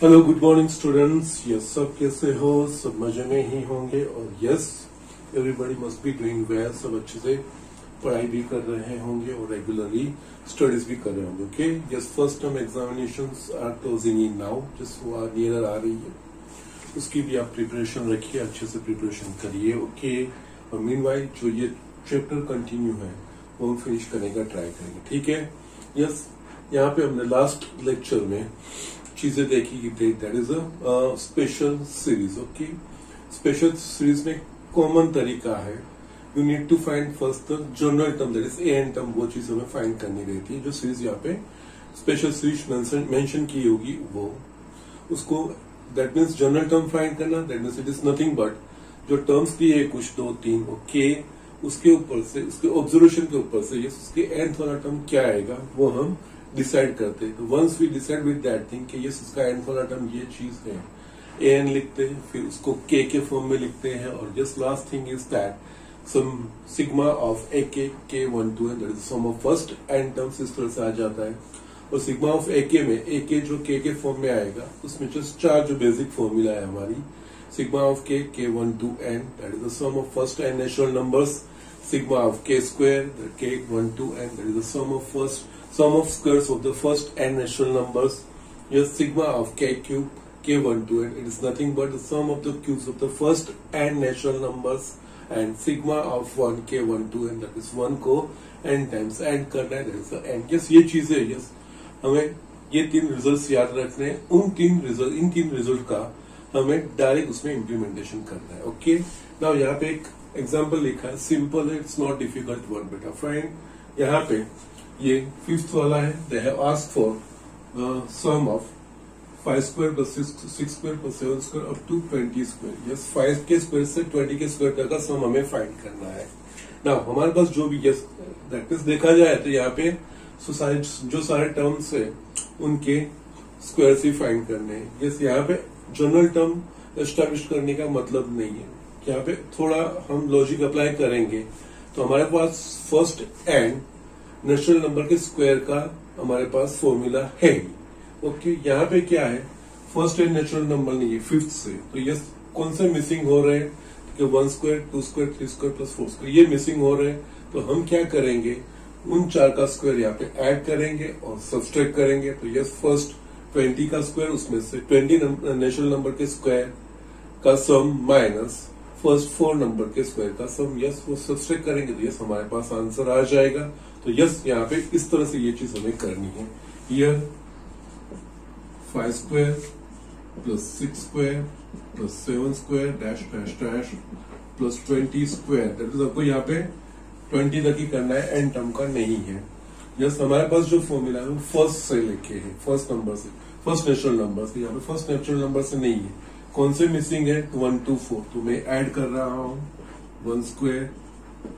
Hello good morning students. Yes, सब कैसे हो? सब मजे में ही होंगे। और yes, everybody must be doing well. सब अच्छे से पढ़ाई भी कर रहे होंगे और रेगुलरली स्टडीज भी कर रहे होंगे। Okay, yes, first term examinations are closing in now, जिस वो नियर आ रही है, उसकी भी आप प्रिपरेशन रखिए, अच्छे से प्रिपरेशन करिए। ओके, और मीनवाइल जो ये चैप्टर कंटिन्यू है वो हम फिनिश करने का ट्राई करेंगे। ठीक है। यस, यहाँ पे हमने लास्ट लेक्चर में चीजें देखी कि that is a special series. Okay, special series में कॉमन तरीका है, you need to find first the general term, that is a n term, वो चीज हमें फाइंड करनी रहती है। जो सीरीज यहाँ पे स्पेशल सीरीज मेंशन की होगी वो उसको, that means general term find करना, that means it is nothing but जो टर्म्स दिए कुछ 2-3, ओके, उसके ऊपर से, उसके ऑब्जर्वेशन के ऊपर से यस उसके एंथ वाला टर्म क्या आएगा वो हम डिसाइड करते हैं। तो once we decide with that thing कि यस उसका एंथ वाला टर्म ये चीज है, ए एन लिखते हैं, फिर उसको के फॉर्म में लिखते हैं। और just last thing is that sum sigma of a k 1 2 that is sum of first and terms इस तरह से आ जाता है। और सिग्मा ऑफ ए के में ए के जो के फॉर्म में आएगा उसमें जस्ट 4 जो बेसिक फॉर्मूला है हमारी, sigma of k 1 2 n that is the sum of first and natural numbers, sigma of k square, that k 1 2 and that is the sum of squares of the first n natural numbers. Yes, sigma of k cube k 1 2 and it is nothing but the sum of the cubes of the first n natural numbers, and sigma of 1 k 1 2 and that is 1 को n times add करना है, that is the n. yes, ये चीजें yes हमें ये 3 results याद रखने हैं। इन तीन रिजल्ट का हमें डायरेक्ट उसमें इम्प्लीमेंटेशन करना है। ओके, नाउ यहाँ पे एक एग्जाम्पल लिखा है, सिंपल है, इट्स नॉट डिफिकल्ट वन बेटा फ्रेंड। यहाँ पे ये 5th वाला है, they have asked for sum of 5 square plus 6 square plus 7 square up to 20 square. Yes, 5 के स्क्वायर से 20 के स्क्वायर तक का सम हमें फाइंड करना है। ना हमारे पास जो भी यस दैट मींस देखा जाए तो यहाँ पे जो सारे टर्म्स है उनके स्क्वायर से फाइंड करने हैं। यस, यहाँ पे जनरल टर्म एस्टैब्लिश करने का मतलब नहीं है, यहाँ पे थोड़ा हम लॉजिक अप्लाई करेंगे। तो हमारे पास फर्स्ट एंड नेचुरल नंबर के स्क्वायर का हमारे पास फॉर्मूला है। ओके, यहाँ पे क्या है, फर्स्ट एंड नेचुरल नंबर नहीं है 5th से, तो ये कौन से मिसिंग हो रहे हैं कि 1 square 2 square 3 square plus 4 square ये मिसिंग हो रहे हैं। तो हम क्या करेंगे, उन 4 का स्क्वायर यहाँ पे ऐड करेंगे और सब्सट्रैक्ट करेंगे। तो यस, फर्स्ट 20 का स्क्वायर, उसमें से 20 नेचुरल नंबर के स्क्वायर का सम माइनस फर्स्ट 4 नंबर के स्क्वायर का सम, यस वो सब्सट्रैक्ट करेंगे तो यस हमारे पास आंसर आ जाएगा। तो यस, यहाँ पे इस तरह से ये चीज हमें करनी है। Here 5 square plus 6 square plus 7 square dash dash dash plus 20 square, that is आपको यहाँ पे 20 तक ही करना है, एन टर्म का नहीं है। यस, हमारे पास जो फॉर्मूला है वो फर्स्ट से लिखे है, फर्स्ट नंबर से, फर्स्ट नेचुरल नंबर से। यहाँ पे फर्स्ट नेचुरल नंबर से नहीं है, कौन से मिसिंग है, 1 2 4, तो मैं ऐड कर रहा हूं 1 square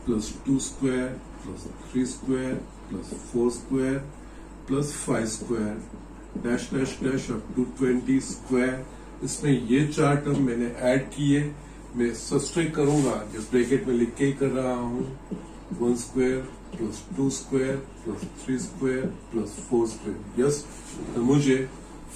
plus 2 square plus 3 square plus 4 square plus 5 square dash dash dash up to 20 square. इसमें ये 4 टर्म मैंने ऐड किए, मैं सब्सट्रैक्ट करूंगा, जिस ब्रैकेट में लिख के ही कर रहा हूं, 1 square plus 2 square plus 3 square plus 4 square. Yes, तो मुझे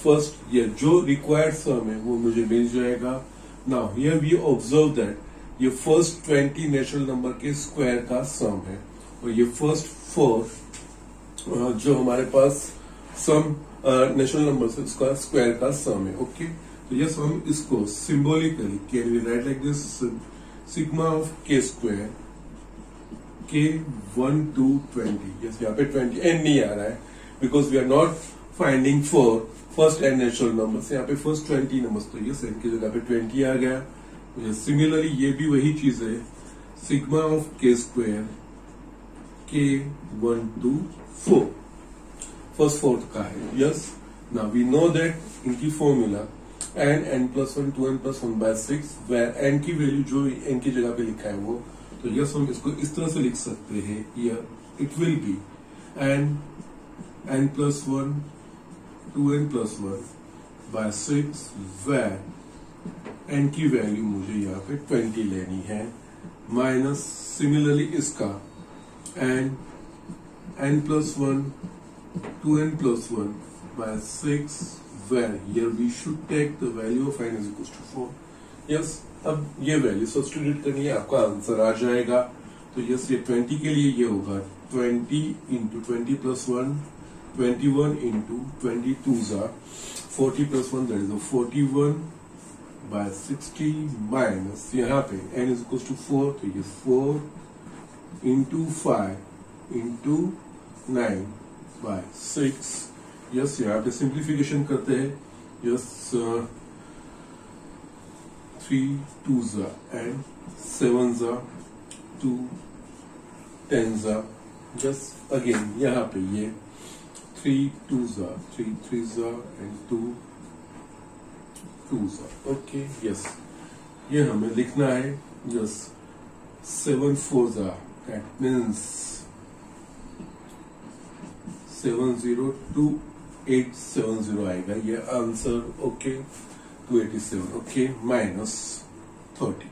फर्स्ट ये जो रिक्वायर्ड सम है वो मुझे मिल जाएगा। Now here we observe that ये फर्स्ट 20 नेचुरल नंबर के स्क्वायर का सम है और ये फर्स्ट 4 जो हमारे पास सम नेचुरल नंबर है उसका स्क्वायर का सम है। ओके, तो यस हम इसको symbolically can we write like this, sigma of k square k 1 2 20। Yes, यहाँ पे 20 एन नहीं आ रहा है because we are not finding for first and natural number, यहाँ पे फर्स्ट 20 नंबर, तो ये एन की जगह पे 20 आ गया। सिमिलरली ये भी वही चीज है, sigma of k square k 1 2 4 first 4 का है। Yes, now we know that इनकी formula n plus 1 2n plus 1 by 6, where n की वैल्यू जो n की जगह पे लिखा है वो, तो यस हम इसको इस तरह से लिख सकते हैं, here it will be n plus 1 2n plus 1 by 6, where n की वैल्यू मुझे यहाँ पे 20 लेनी है, माइनस सिमिलरली इसका n plus 1 2n plus 1 by 6, where here we should take the value of n is equals to 4. Yes, अब ये वैल्यू सब्स्टिट्यूट करनी है, आपका आंसर आ जाएगा. तो यस, ये 20 के लिए ये होगा 20 into 20 plus 1, 21 into 22 40 plus 1 that is 41 by 60 minus यहाँ पे n इज इक्वल टू 4, तो ये 4 इंटू 5 इंटू 9 बाय 6. यस, यहाँ पे सिंप्लीफिकेशन करते हैं. Yes, 3 2s and 7s 2 10s. Just again यहाँ पे ये 3 2s 3 3s and 2 2s. Okay, yes, ये हमें लिखना है. यस, 7 4s that means 702,870 आएगा ये आंसर. ओके, 287. Okay, minus 30.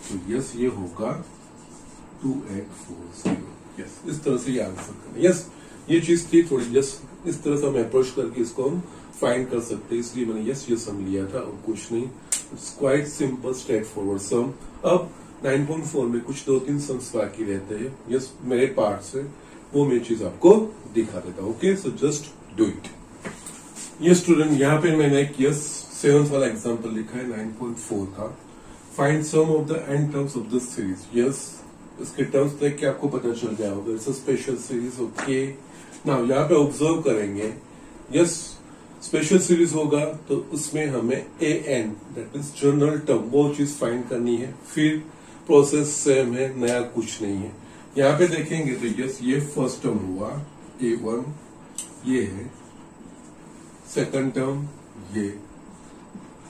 तो यस, ये होगा 2840. यस, इस तरह से ये आंसर करना. यस, ये चीज थी थोड़ी. जस्ट इस तरह से हम अप्रोच करके इसको हम फाइंड कर सकते हैं, इसलिए मैंने यस ये सम लिया था और कुछ नहीं. It's quite simple straightforward sum. अब 9.4 में कुछ 2-3 सम्स बाकी रहते हैं. यस, मेरे पार्ट से वो मैं चीज आपको दिखा देता हूँ. Okay, so just do it. ये स्टूडेंट, यहाँ पे मैंने एक यस 7th वाला एग्जांपल लिखा है 9.4 का. Find sum of the n terms of this series. Yes, इसके टर्म्स देख के आपको पता चल गया होगा it's a special series. Okay, now यहाँ पे ऑब्जर्व करेंगे. यस, स्पेशल सीरीज होगा तो उसमें हमें a n that means general term वो चीज फाइंड करनी है. फिर प्रोसेस सेम है, नया कुछ नहीं है. यहाँ पे देखेंगे तो यस, ये फर्स्ट टर्म हुआ A1, ये है सेकंड टर्म, ये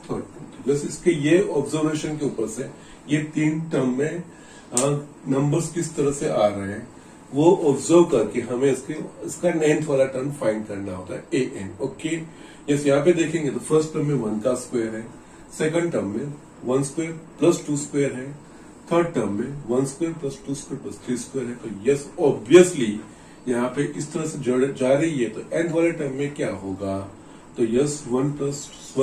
थर्ड टर्म. यस, इसके ये ऑब्जर्वेशन के ऊपर से ये 3 टर्म में नंबर्स किस तरह से आ रहे हैं वो ऑब्जर्व करके हमें इसका 9th वाला टर्म फाइंड करना होता है AN. ओके, यस, यहाँ पे देखेंगे तो फर्स्ट टर्म में 1 का स्क्वायर है, सेकंड टर्म में 1 स्क्वायर प्लस 2 स्क्वायर है, थर्ड टर्म में 1 square plus 2 square plus 3 square है. तो यस, ऑब्वियसली यहाँ पे इस तरह से जा रही है. तो एंड वाले टर्म में क्या होगा? तो yes, 1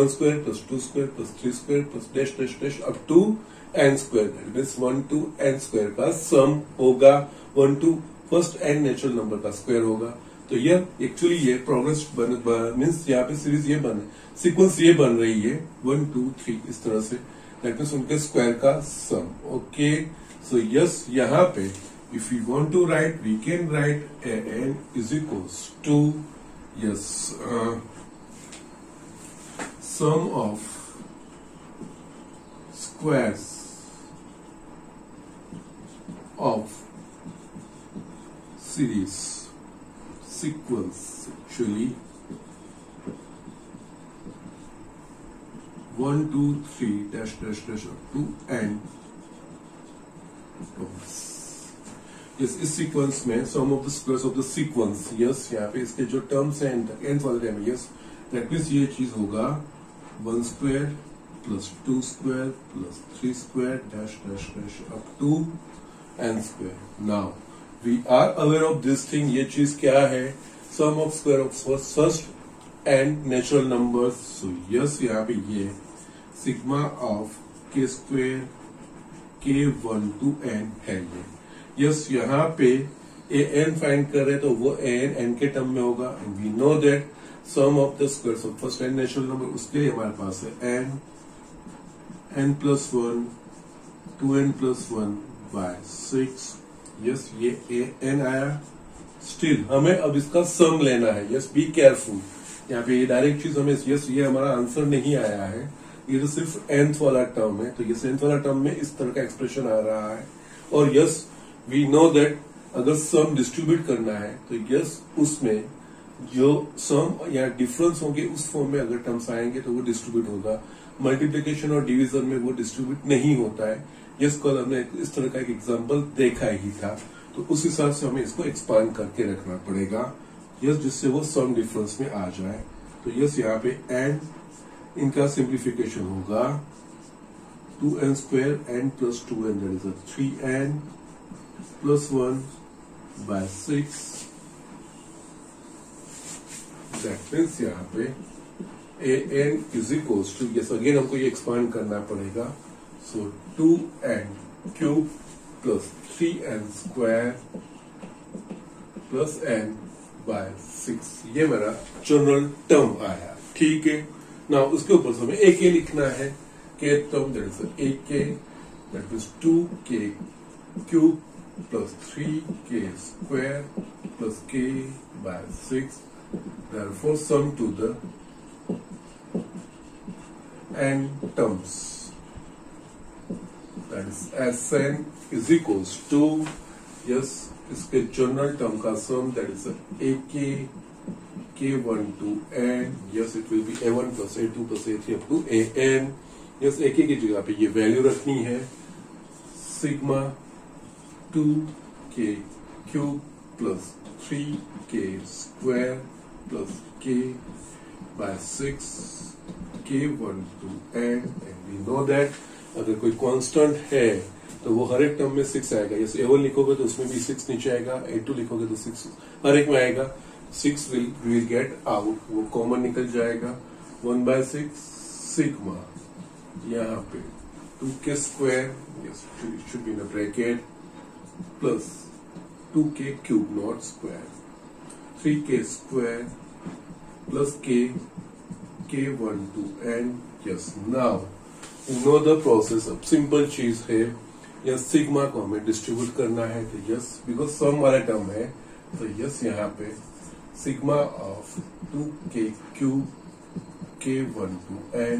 square plus 2 square plus 3 square plus dash dash dash up to n square. That means 1 to n square का सम होगा. 1 to first n natural number का स्क्वायर होगा. तो यह एक्चुअली ये प्रोग्रेस मीन्स यहाँ पे सीरीज ये सीक्वेंस ये बन रही है 1 2 3 इस तरह से. दैट मीन्स उनके स्क्वायर का सम. ओके, सो यस, यहाँ पे if you want to write we can write an is equals to yes sum of squares of sequence actually 1 2 3 dash dash dash up to n. yes, इस sequence में sum of the squares of the sequence. Yes, यहाँ पे इसके जो terms हैं and वाले time. Yes, that means ये चीज होगा 1 square plus 2 square plus 3 square dash dash dash up to n square. Now we are aware of this thing. ये चीज क्या है? Sum of square of first and natural numbers. So yes, यहाँ पे ये sigma of k square k1 to n है ये. Yes, यहाँ पे an फाइंड कर रहे तो वो an n के टर्म में होगा. And we know that sum of the squares of first and natural number उसके लिए हमारे पास है n plus 1 2n plus 1 by 6. Yes, ये an आया. स्टिल हमें अब इसका सम लेना है. Yes, be careful. यहाँ पे ये डायरेक्ट चीज हमें यस ये हमारा आंसर नहीं आया है. ये तो सिर्फ nth वाला टर्म है. तो ये nth वाला टर्म में इस तरह का एक्सप्रेशन आ रहा है. और यस, वी नो दैट अगर सम डिस्ट्रीब्यूट करना है तो यस उसमें जो सम या डिफरेंस होंगे उस फॉर्म में अगर टर्म्स आएंगे तो वो डिस्ट्रीब्यूट होगा. मल्टीप्लीकेशन और डिवीजन में वो डिस्ट्रीब्यूट नहीं होता है. यस, कल हमने इस तरह का एक एग्जांपल देखा ही था. तो उस हिसाब से हमें इसको एक्सपांड करके रखना पड़ेगा. यस, जिससे वो सम डिफरेंस में आ जाए. तो यस, यहाँ पे एन इनका सिंप्लीफिकेशन होगा 2n square n plus 2n that is 3n plus 1 by 6. That means यहाँ पे an is equals to, yes again हमको ये एक्सपांड करना पड़ेगा, so 2n cube plus 3n square plus n by 6, ये मेरा जनरल टर्म आया, ठीक है ना। उसके ऊपर से हमें एक लिखना है, के टर्म दैट इज ए के, that is 2k cube plus 3k square plus k by 6. Therefore, sum to the n terms, that is Sn is equals to, yes, इसके जनरल टर्म का sum that is ak k1 to n, yes it will be a1 plus a2 plus a3 up to an, yes ak की जगह पे ये value रखनी है, sigma 2k cube plus 3k square plus k by 6 k1 to n, and we know that अगर कोई constant है तो वो हर एक टर्म में 6 आएगा, जैसे a1 लिखोगे तो उसमें भी 6 नीचे आएगा, a2 लिखोगे तो 6 हर एक में आएगा, 6 will get out, वो कॉमन निकल जाएगा, 1/6 सिग्मा यहाँ पे 2k square, yes it should be in a bracket, plus 2k cube not square, 3k square plus k1 to n, yes now you know the process, अब simple चीज है, yes sigma को हमें distribute करना है, तो यस बिकॉज सम वाला term है, तो यस यहाँ पे sigma of 2k cube k1 to n,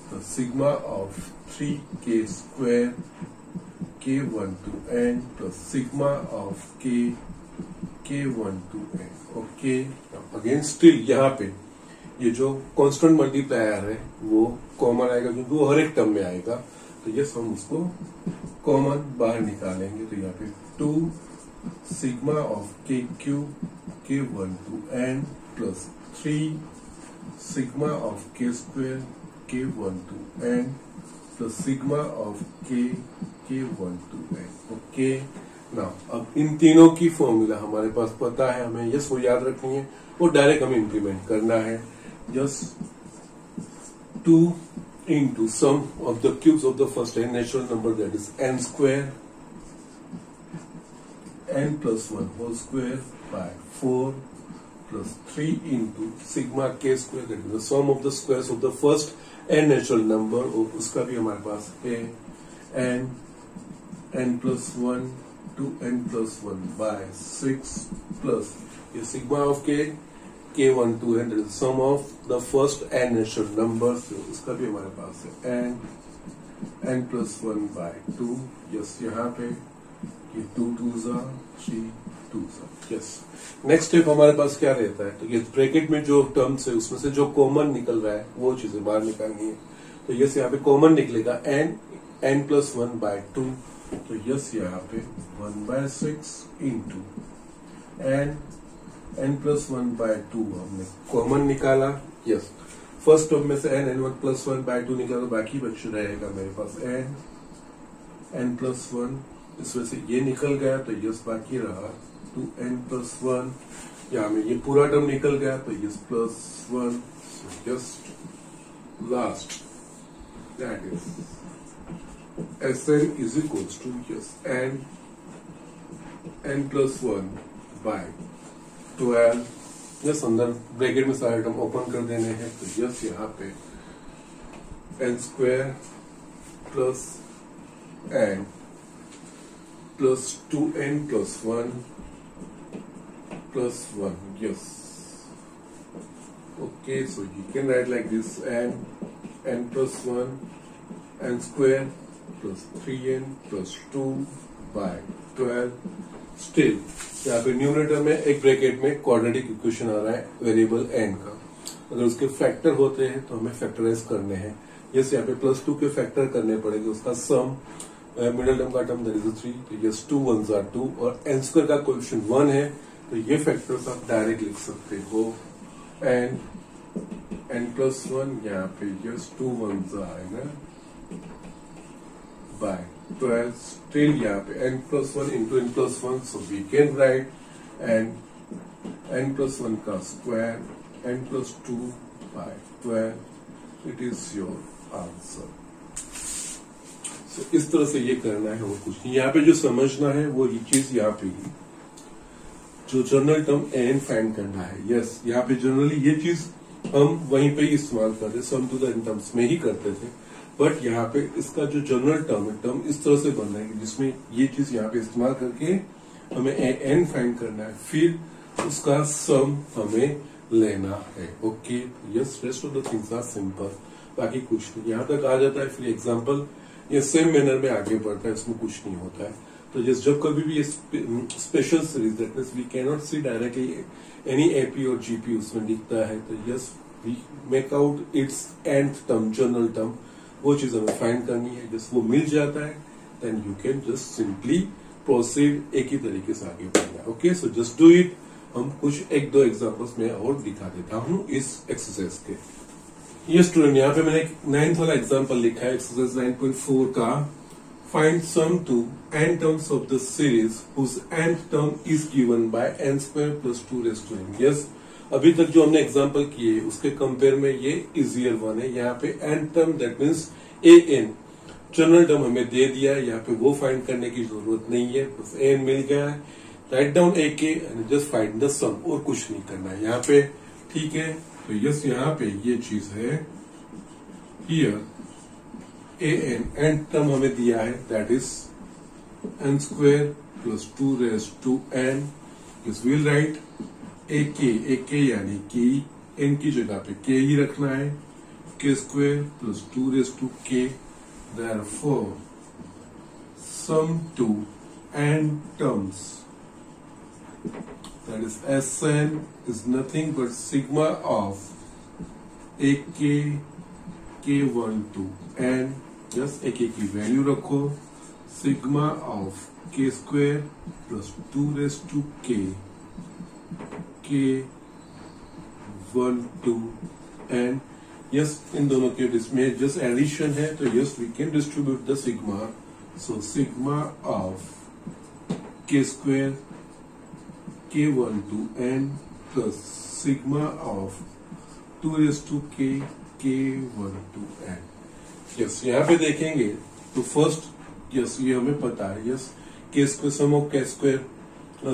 तो sigma of 3k square k1 to n plus sigma of k1 to n, okay. Again still यहाँ पे ये जो कांस्टेंट मल्टीप्लायर है वो कॉमन आएगा क्योंकि वो हर एक टर्म में आएगा, तो यस हम उसको कॉमन बाहर निकालेंगे, तो यहाँ पे 2 sigma of k cube k1 to n plus 3 sigma of k square k1 to n plus sigma of k1 to n, okay ना। अब इन तीनों की फॉर्मूला हमारे पास पता है, हमें यस वो याद रखनी है और डायरेक्ट हमें इंप्लीमेंट करना है, just 2 into sum of the cubes of the first n natural number, that is n square, n plus 1 whole square by 4 plus 3 into sigma k square, that is the sum of the squares of the first n natural number, और उसका भी हमारे पास है n plus 1 to n plus 1 by 6 plus ये sigma of k1 to n, that is the sum of the first n natural numbers, so उसका भी हमारे पास है n plus 1 by 2, यस यहाँ पे ये 2 2s are 3 2s are, yes. Next step हमारे पास क्या रहता है, तो ये ब्रैकेट में जो टर्म्स है उसमें से जो कॉमन निकल रहा है वो चीजें बाहर निकालनी है, तो यस यहाँ पे कॉमन निकलेगा n plus 1 by 2, तो यस यहाँ पे 1/6 into n plus 1 by 2 हमने कॉमन निकाला, यस फर्स्ट टर्म में से n plus 1 by 2 निकाला, तो बाकी बच रहेगा मेरे पास n plus 1, इसमें से ये निकल गया तो यस बाकी रहा 2n plus 1, यहाँ में ये पूरा टर्म निकल गया तो yes plus 1, so just last that is Sn is equals to yes n plus 1 by 12, yes अंदर ब्रैकेट में सारे टर्म ओपन कर देने हैं, तो यस यहाँ पे n square plus n plus 2n plus 1 plus 1, yes, okay, so you can write like this n plus 1 n square plus 3n plus 2 by 12, still यहाँ पे न्यूमरेटर में एक ब्रैकेट में क्वाड्रेटिक इक्वेशन आ रहा है वेरिएबल n का, अगर उसके फैक्टर होते हैं तो हमें फैक्टराइज करने हैं, यस यहाँ पे +2 के फैक्टर करने पड़ेंगे, उसका सम मिडिल टर्म का टर्म दैट इज 3, तो यस 2 1s are 2 और n स्क्वायर का कोएफिशिएंट 1 है, तो ये फैक्टर्स आप डायरेक्ट लिख सकते हो, n plus 1 यहाँ पे यस 2 1s आएगा by 12, still यहाँ पे n plus 1 into n plus 1, so we can write n plus 1 का square n plus 2 by 12, it is your answer. So इस तरह से ये करना है और कुछ नहीं। यहाँ पे जो समझना है वो ये चीज यहाँ पे जो जनरल टर्म एन फाइंड करना है। यस, यहाँ पे जनरली ये चीज हम वहीं पे ही इस्तेमाल करते, सम टू द एन टर्म्स में ही करते थे, बट यहाँ पे इसका जो जनरल टर्म है, टर्म इस तरह से बन रहा है जिसमें ये चीज यहाँ पे इस्तेमाल करके हमें एन फाइंड करना है, फिर उसका सम हमें लेना है। Okay, yes, rest of the things are simple, बाकी कुछ नहीं। यहाँ तक आ जाता है, फिर एग्जाम्पल ये सेम मैनर में आगे बढ़ता है, इसमें कुछ नहीं होता है। तो जब कभी भी ये special series that means we can not see directly any AP और जीपी उसमें दिखता है, तो yes we make out its nth term, general term, वो चीज हमें फाइंड करनी है। जस्ट वो मिल जाता है, then you can just simply proceed, एक ही तरीके से आगे बढ़ना है। Okay, so just do it. हम कुछ एक दो एग्जांपल्स में और दिखा देता हूं इस एक्सरसाइज के। ये स्टूडेंट, यहाँ पे मैंने 9th वाला एग्जांपल लिखा है, एक्सरसाइज 9.4 का। Find sum to n terms of the series whose nth term is given by n² + 2n। Yes, अभी तक जो हमने एग्जांपल किए उसके कंपेयर में ये इजियर वन है। यहाँ पे n term that means an general term हमें दे दिया है, यहाँ पे वो फाइंड करने की जरूरत नहीं है, बस an मिल गया है। Write down ak and just find the sum, और कुछ नहीं करना है यहाँ पे। ठीक है, तो यस यहाँ पे ये चीज है, हियर an टर्म हमें दिया है, that is n² + 2n। Yes, will write ak यानी कि n की जगह पे k ही रखना है, k² + 2k। therefore sum to n terms, that is Sn, is nothing but sigma of ak k1 to n। just ak की वैल्यू रखो, sigma of k² + 2k k1 to n। Yes, इन दोनों के इसमें जस्ट एडिशन है, तो yes we can distribute the sigma. So sigma of k² k1 to n plus sigma of 2k k1 to n। यस, यहाँ पे देखेंगे तो फर्स्ट, यस ये हमें पता है, yes k² sum of k²,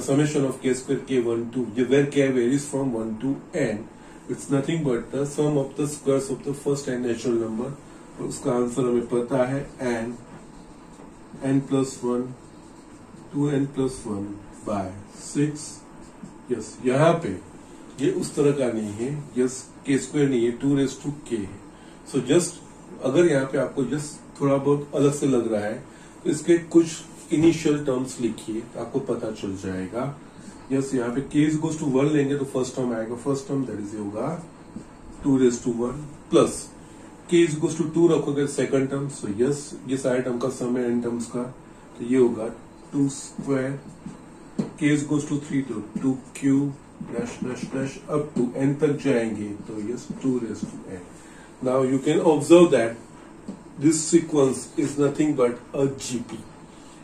summation of k² k1 to, where k varies from 1 to n, it's nothing but the sum of the squares of the first n natural number। तो उसका answer हमें पता है n + 1 2n + 1 by 6। Yes, यहाँ पे ये उस तरह का नहीं है, यस k² नहीं है, 2k है। सो जस्ट अगर यहाँ पे आपको जस्ट थोड़ा बहुत अलग से लग रहा है तो इसके कुछ इनिशियल टर्म्स लिखिए तो आपको पता चल जाएगा। यस, यहाँ पे k = 1 लेंगे तो फर्स्ट टर्म आएगा, फर्स्ट टर्म दैट इज होगा 2 प्लस k = 2 रखोगे सेकंड टर्म। सो यस, ये सारे टर्म का सम है n टर्म्स का, तो ये होगा 2²। k = 3 तो 2q -- अप टू n तक जाएंगे, तो yes 2n। Now you can observe that this sequence is nothing but a GP.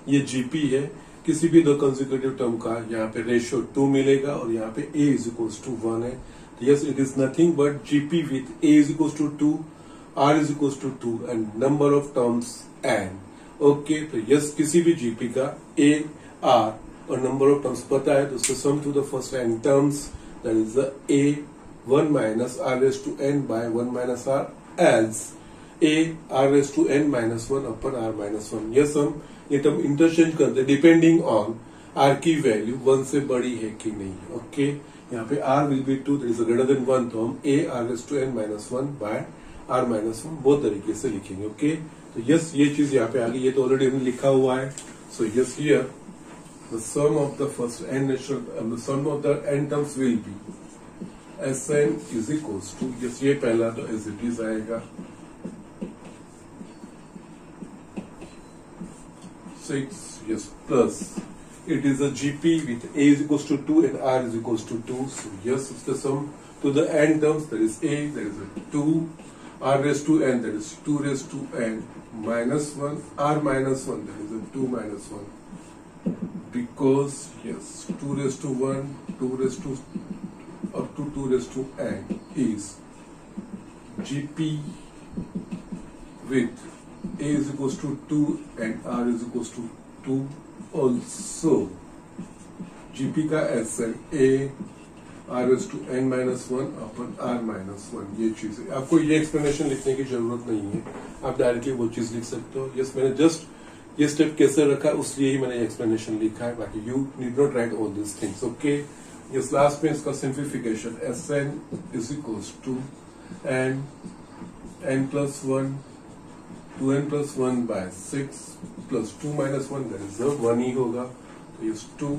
ये जीपी है, किसी भी दो कंसेक्यूटिव टर्म का यहाँ पे रेशियो 2 मिलेगा और यहाँ पे a = 1 है। Yes, it is nothing but GP with a = 2, r = 2 and number of terms n। Okay, तो यस किसी भी जीपी का a, r और नंबर ऑफ टर्म्स पता है, तो उसको sum to the first n terms, that is the a 1 - r⁻n by 1 - r else a r⁻n - 1 upon r-1। Yes, हम ये टर्म इंटरचेंज करते हैं डिपेंडिंग ऑन r की वैल्यू 1 से बड़ी है कि नहीं। ओके, यहाँ पे r will be 2, that is greater than 1, तो हम a r⁻n - 1 by r-1 बहुत तरीके से लिखेंगे। ओके, तो यस ये चीज यहाँ पे आ गई, ये तो ऑलरेडी हमने लिखा हुआ है। So yes, here the sum of the first n natural, the sum of the n terms will be Sn is equals to, yes ये पहला तो एज इट इज आएगा 6, yes, plus it is a GP with a = 2 and r = 2. So yes, it's the sum to the n terms, that is a, that is a 2, r⁻n, that is 2n minus 1, r-1, that is a 2 - 1, because yes 2 to 1, 2 up to 2n is GP with A is equals to 2 and R is equals to 2 also GP का SN A R is to N minus 1 upon R minus 1 ये चीज है। आपको ये explanation लिखने की जरूरत नहीं है, आप डायरेक्टली वो चीज लिख सकते हो। यस, मैंने जस्ट ये स्टेप कैसे रखा उसलिए ही मैंने एक्सप्लेनेशन लिखा है, बाकी you need not right all this things. Okay, yes, last में इसका simplification SN is equals to N plus 1 2n plus 1 by 6 plus 2 minus 1 that is 1 ही होगा। तो ये 2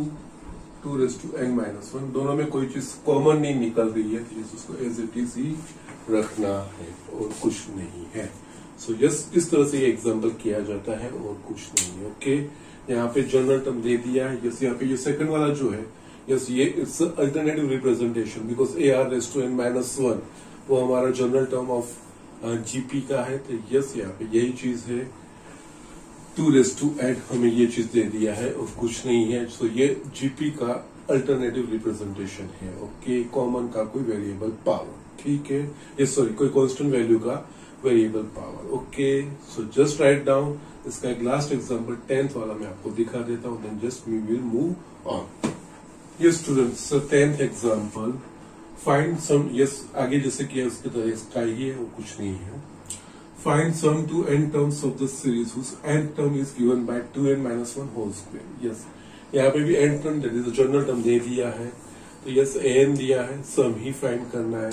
raised to n minus 1, दोनों में कोई चीज कॉमन नहीं निकल रही है, तो उसको एज इट इज ही रखना है और कुछ नहीं है। सो यस, इस तरह से ये एग्जाम्पल किया जाता है और कुछ नहीं है। ओके, यहाँ पे जनरल टर्म दे दिया है। यस, यहाँ पे ये सेकंड वाला जो है, यस, ये it's alternative representation because AR raised to n minus 1 वो हमारा जनरल टर्म ऑफ GP का है। तो यस, यहाँ पे यही चीज है, 2 raised to n हमें ये चीज दे दिया है और कुछ नहीं है। तो ये GP का अल्टरनेटिव रिप्रेजेंटेशन है। ओके, कॉमन का कोई वेरिएबल पावर, ठीक है, ये सॉरी कोई कांस्टेंट वैल्यू का variable power. Okay, so just write down. इसका एक लास्ट एग्जांपल 10th वाला मैं आपको दिखा देता हूँ, then just we will move on. ये students, 10th example, find sum, yes आगे जैसे किया उसकी तरह इसका ही है और कुछ नहीं है। Find sum to n terms of the series whose n term is given by 2n minus 1 whole square. Yes, यहाँ पे भी n term that is general term दे दिया है, तो यस an दिया है, सम ही फाइंड करना है।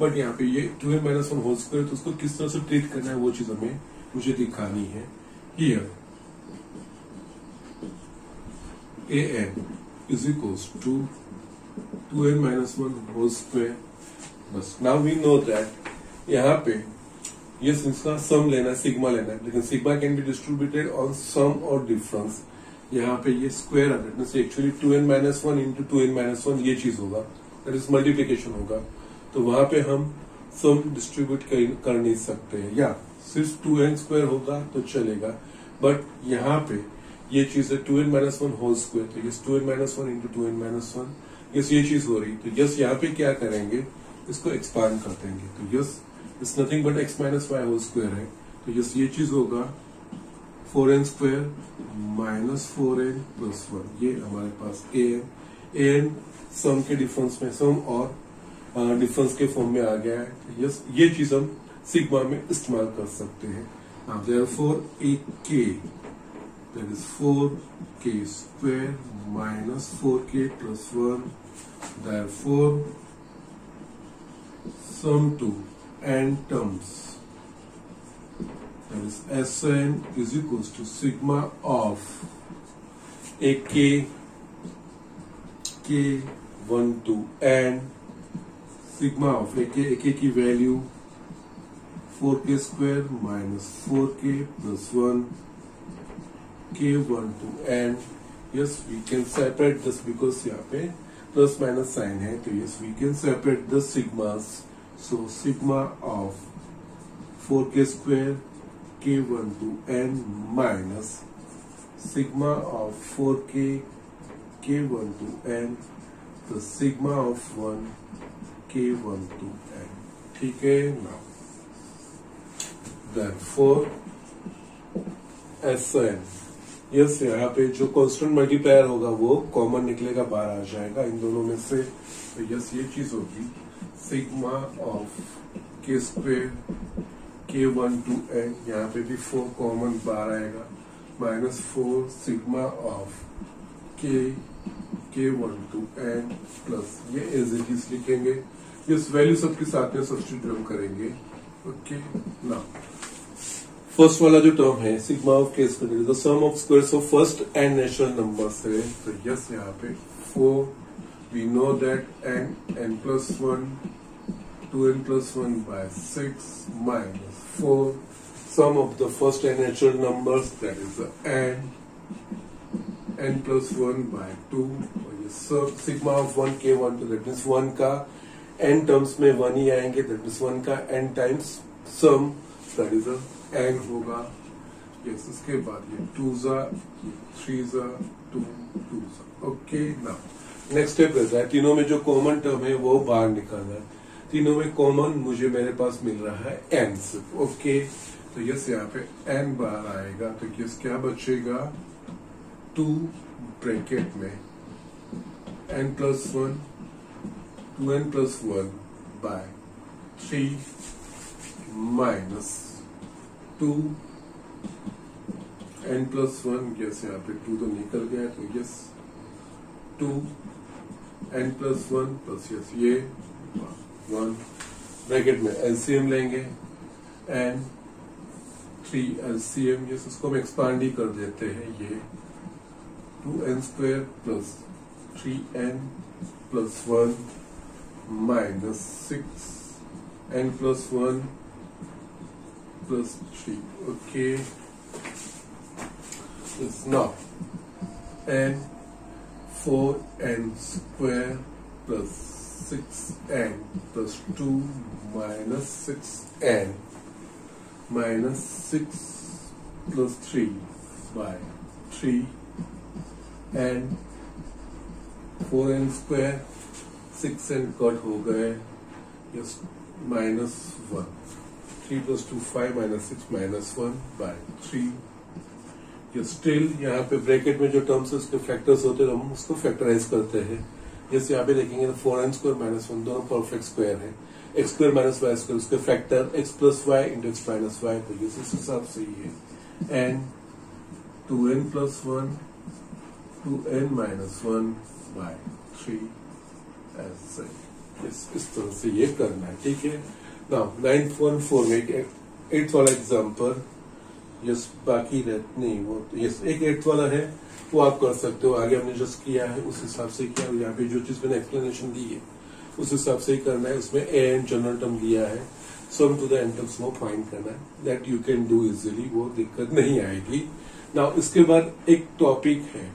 बट यहाँ पे ये 2n minus 1 होल स्क्वायर, तो उसको किस तरह से ट्रीट करना है वो चीज हमें मुझे दिखानी है। Here an is equals to 2n minus 1 whole square। बस नाउ वी नो दैट यहाँ पे ये इसका सम लेना है, सिग्मा लेना है, लेकिन sigma can be distributed on sum और डिफरेंस। यहाँ पे ये स्क्वायर आ से actually 2n minus 1 into 2n minus 1 ये चीज होगा, दैट इज मल्टीप्लीकेशन होगा। तो वहां पे हम सम डिस्ट्रीब्यूट कर नहीं सकते हैं, या सिर्फ 2n स्क्वायर होगा तो चलेगा। बट यहाँ पे ये चीज है 2n minus 1 होल स्क्वायर, तो ये 2n minus 1 into 2n minus 1, yes ये चीज हो रही। तो यस यहाँ पे क्या करेंगे, इसको एक्सपांड कर देंगे। तो yes it's nothing but x minus y whole square है। तो यस ये चीज होगा 4n square minus 4n plus 1, ये हमारे पास an सम के डिफरेंस में, सम और डिफरेंस के फॉर्म में आ गया है। तो यस ये चीज हम सिग्मा में इस्तेमाल कर सकते हैं। Now therefore ak that is 4k square minus 4k plus 1, therefore sum to n terms that is Sn is equals to sigma of ak k1 to n, sigma of ak की value 4k square minus 4k plus 1 k1 to n। yes we can separate this because यहाँ पे plus minus sign है, तो yes we can separate the sigmas। so sigma of 4k square k1 to n minus sigma of 4k k1 to n plus sigma of 1 k1 to n। ठीक है, now therefore Sn, yes यहाँ पे जो constant multiplier होगा वो common निकलेगा, बाहर आ जाएगा इन दोनों में से। तो यस ये चीज होगी सिग्मा ऑफ के स्क्वेयर k1 to n, यहाँ पे भी 4 कॉमन बाहर आएगा, minus 4 sigma of k1 to n plus ये एज इट इज लिखेंगे। इस वैल्यू सबके साथ में सब्स्टिट्यूट करेंगे। ओके, नाउ फर्स्ट वाला जो टर्म है sigma of k square the sum of squares of first n natural numbers है। तो यस यहाँ पे 4 we know that n plus 1 2n plus 1 by 6 minus 4 sum of the first n natural numbers that is the n plus 1 by 2। Sigma of 1 k1 to that means 1 का n terms में 1 ही आएंगे, that means 1 का n times sum that is a n होगा। Yes इसके बाद ये 2 जा 3 जा 2 2 जा। ओके, नाउ नेक्स्ट स्टेप रहता है तीनों में जो कॉमन टर्म है वो बाहर निकालना है। तीनों में कॉमन मुझे मेरे पास मिल रहा है n सिर्फ। ओके, तो यस यहाँ पे n बार आएगा, तो यस क्या बचेगा 2 ब्रैकेट में n plus 1 2n plus 1 by 3 minus 2 n plus 1, yes यहाँ पे 2 तो निकल गया, तो yes 2 n plus 1 plus yes ये 1 ब्रैकेट में एलसीएम लेंगे n 3 एलसीएम, यस इसको हम एक्सपांड ही कर देते हैं, ये 2n square plus 3n plus 1 minus 6n plus 1 plus 3। Okay, is now n 4n square plus 6n plus 2 minus 6n minus 6 plus 3 by 3 n 4n square 6n cut हो गए, yes minus 1 3 plus 2 5 minus 6 minus 1 by 3। ये still यहाँ पे bracket में जो terms है उसके factors होते हैं, हम उसको फैक्टराइज करते हैं। जैसे यहाँ पे देखेंगे तो 4n स्क्वायर माइनस 1 दोनों परफेक्ट स्क्वायर है, x square minus y square उसके factor x plus y into x minus y, तो इस हिसाब से ये n 2n plus 1 2n minus 1 by 3 ऐसे इस तरह से ये करना है। ठीक है, नाउ 9.4 में 8th वाला एग्जाम्पल, यस बाकी नहीं वो यस एक 8th वाला है वो आप कर सकते हो, आगे हमने जस्ट किया है उस हिसाब से किया, यहाँ पे जो चीज मैंने एक्सप्लेनेशन दी है उस हिसाब से ही करना है। उसमें एन जनरल टर्म दिया है, sum to the n terms वो फाइंड करना है, that you can do easily, वो दिक्कत नहीं आएगी। नाउ इसके बाद एक टॉपिक है